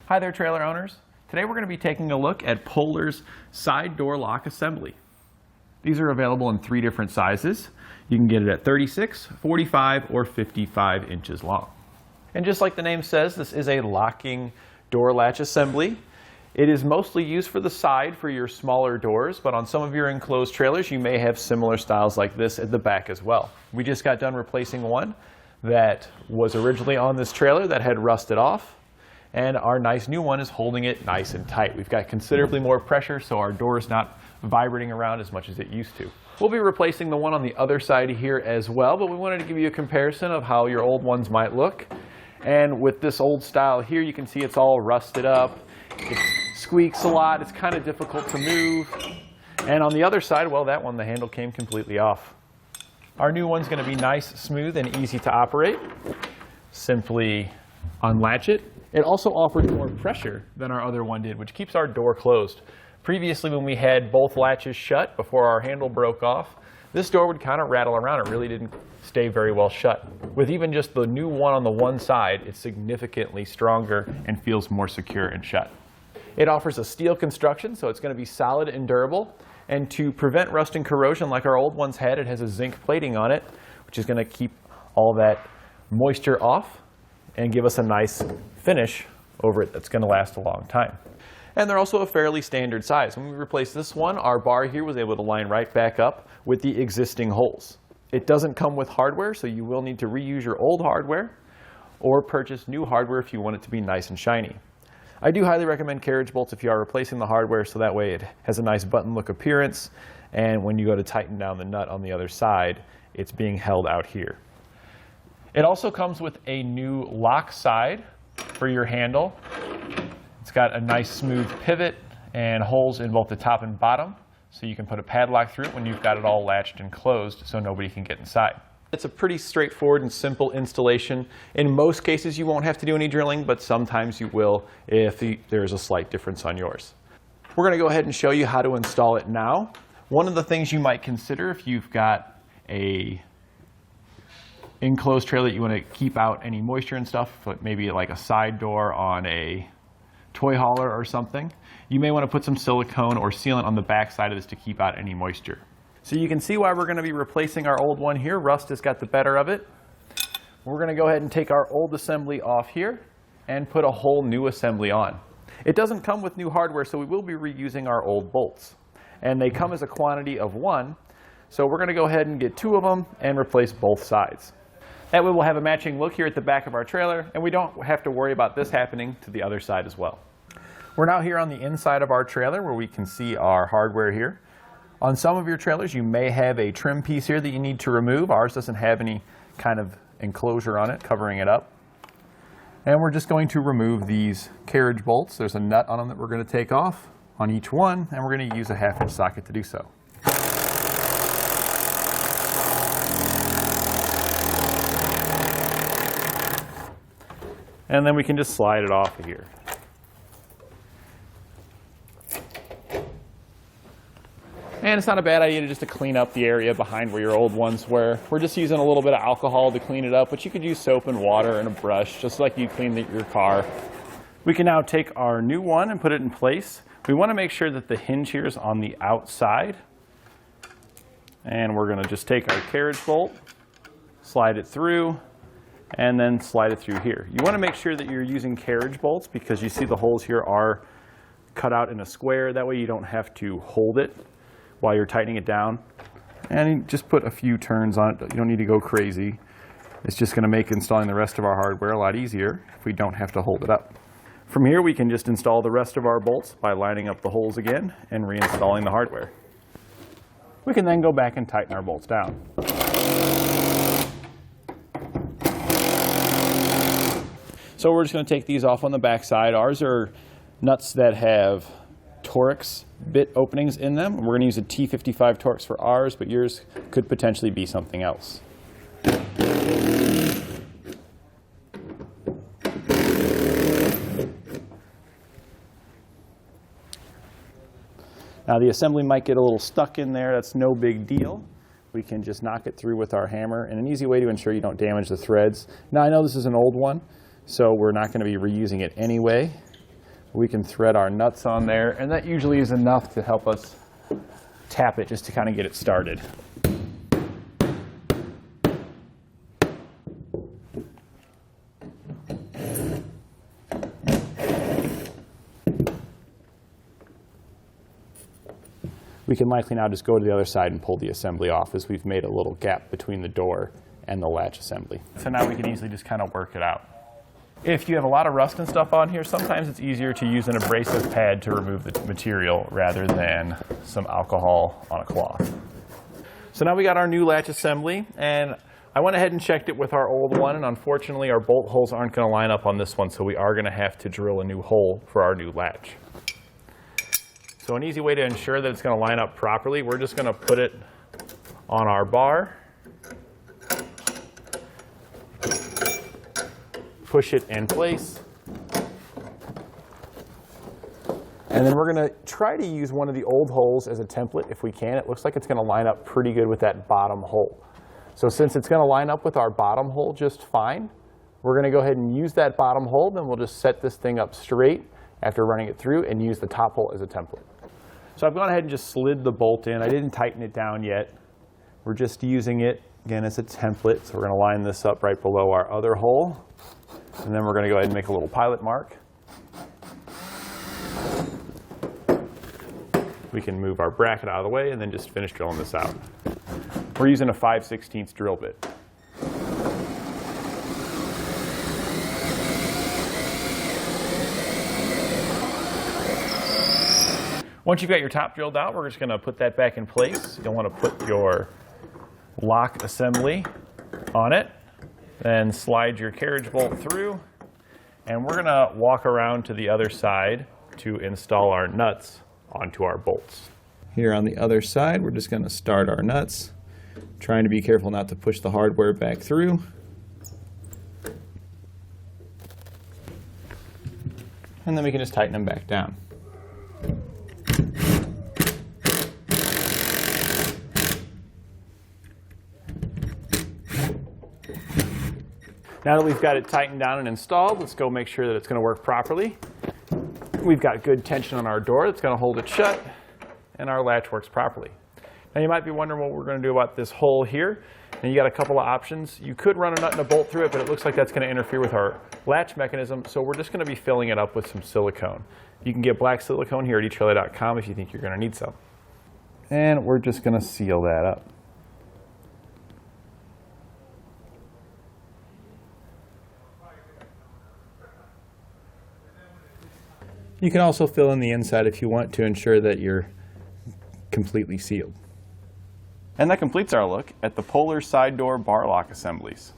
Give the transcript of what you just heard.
Hi there, trailer owners. Today we're going to be taking a look at Polar's side door lock assembly. These are available in 3 different sizes. You can get it at 36, 45, or 55 inches long. And just like the name says, this is a locking door latch assembly. It is mostly used for the side for your smaller doors, but on some of your enclosed trailers you may have similar styles like this at the back as well. We just got done replacing one that was originally on this trailer that had rusted off. And our nice new one is holding it nice and tight. We've got considerably more pressure, so our door is not vibrating around as much as it used to. We'll be replacing the one on the other side here as well, but we wanted to give you a comparison of how your old ones might look. And with this old style here, you can see it's all rusted up. It squeaks a lot. It's kind of difficult to move. And on the other side, well, that one, the handle came completely off. Our new one's going to be nice, smooth, and easy to operate. Simply unlatch it. It also offers more pressure than our other one did, which keeps our door closed. Previously, when we had both latches shut before our handle broke off, this door would kind of rattle around. It really didn't stay very well shut. With even just the new one on the one side, it's significantly stronger and feels more secure and shut. It offers a steel construction, so it's going to be solid and durable. And to prevent rust and corrosion like our old ones had, it has a zinc plating on it, which is going to keep all that moisture off and give us a nice finish over it that's going to last a long time. And they're also a fairly standard size. When we replaced this one, our bar here was able to line right back up with the existing holes. It doesn't come with hardware, so you will need to reuse your old hardware or purchase new hardware if you want it to be nice and shiny. I do highly recommend carriage bolts if you are replacing the hardware, so that way it has a nice button look appearance, and when you go to tighten down the nut on the other side, it's being held out here. It also comes with a new lock side for your handle. It's got a nice smooth pivot and holes in both the top and bottom, so you can put a padlock through it when you've got it all latched and closed so nobody can get inside. It's a pretty straightforward and simple installation. In most cases you won't have to do any drilling, but sometimes you will if there's a slight difference on yours. We're going to go ahead and show you how to install it now. One of the things you might consider if you've got a enclosed trailer that you want to keep out any moisture and stuff, maybe like a side door on a toy hauler or something, you may want to put some silicone or sealant on the back side of this to keep out any moisture. So you can see why we're going to be replacing our old one here. Rust has got the better of it. We're going to go ahead and take our old assembly off here and put a whole new assembly on. It doesn't come with new hardware, so we will be reusing our old bolts. And they come as a quantity of 1, so we're going to go ahead and get 2 of them and replace both sides. That way we'll have a matching look here at the back of our trailer, and we don't have to worry about this happening to the other side as well. We're now here on the inside of our trailer where we can see our hardware here. On some of your trailers you may have a trim piece here that you need to remove. Ours doesn't have any kind of enclosure on it covering it up. And we're just going to remove these carriage bolts. There's a nut on them that we're going to take off on each one, and we're going to use a 1/2-inch socket to do so. And then we can just slide it off of here. And it's not a bad idea just to clean up the area behind where your old ones were. We're just using a little bit of alcohol to clean it up, but you could use soap and water and a brush, just like you clean your car. We can now take our new one and put it in place. We want to make sure that the hinge here is on the outside. And we're going to just take our carriage bolt, slide it through, and then slide it through here. You want to make sure that you're using carriage bolts because you see the holes here are cut out in a square. That way you don't have to hold it while you're tightening it down. And just put a few turns on it. You don't need to go crazy. It's just going to make installing the rest of our hardware a lot easier if we don't have to hold it up. From here we can just install the rest of our bolts by lining up the holes again and reinstalling the hardware. We can then go back and tighten our bolts down. So we're just going to take these off on the back side. Ours are nuts that have Torx bit openings in them. We're going to use a T55 Torx for ours, but yours could potentially be something else. Now the assembly might get a little stuck in there. That's no big deal. We can just knock it through with our hammer, and an easy way to ensure you don't damage the threads. Now I know this is an old one, so we're not going to be reusing it anyway. We can thread our nuts on there, and that usually is enough to help us tap it just to kind of get it started. We can likely now just go to the other side and pull the assembly off, as we've made a little gap between the door and the latch assembly. So now we can easily just kind of work it out. If you have a lot of rust and stuff on here, sometimes it's easier to use an abrasive pad to remove the material rather than some alcohol on a cloth. So now we got our new latch assembly, and I went ahead and checked it with our old one, and unfortunately our bolt holes aren't going to line up on this one, so we are going to have to drill a new hole for our new latch. So an easy way to ensure that it's going to line up properly, we're just going to put it on our bar, push it in place, and then we're going to try to use one of the old holes as a template if we can. It looks like it's going to line up pretty good with that bottom hole. So since it's going to line up with our bottom hole just fine, we're going to go ahead and use that bottom hole, then we'll just set this thing up straight after running it through and use the top hole as a template. So I've gone ahead and just slid the bolt in. I didn't tighten it down yet. We're just using it, again, as a template. So we're going to line this up right below our other hole. And then we're going to go ahead and make a little pilot mark. We can move our bracket out of the way and then just finish drilling this out. We're using a 5/16 drill bit. Once you've got your top drilled out, we're just going to put that back in place. You'll want to put your lock assembly on it, then slide your carriage bolt through, and we're going to walk around to the other side to install our nuts onto our bolts. Here on the other side, we're just going to start our nuts, trying to be careful not to push the hardware back through. And then we can just tighten them back down. Now that we've got it tightened down and installed, let's go make sure that it's going to work properly. We've got good tension on our door that's going to hold it shut, and our latch works properly. Now you might be wondering what we're going to do about this hole here. And you got a couple of options. You could run a nut and a bolt through it, but it looks like that's going to interfere with our latch mechanism, so we're just going to be filling it up with some silicone. You can get black silicone here at etrailer.com if you think you're going to need some. And we're just going to seal that up. You can also fill in the inside if you want to ensure that you're completely sealed. And that completes our look at the Polar side door bar lock assemblies.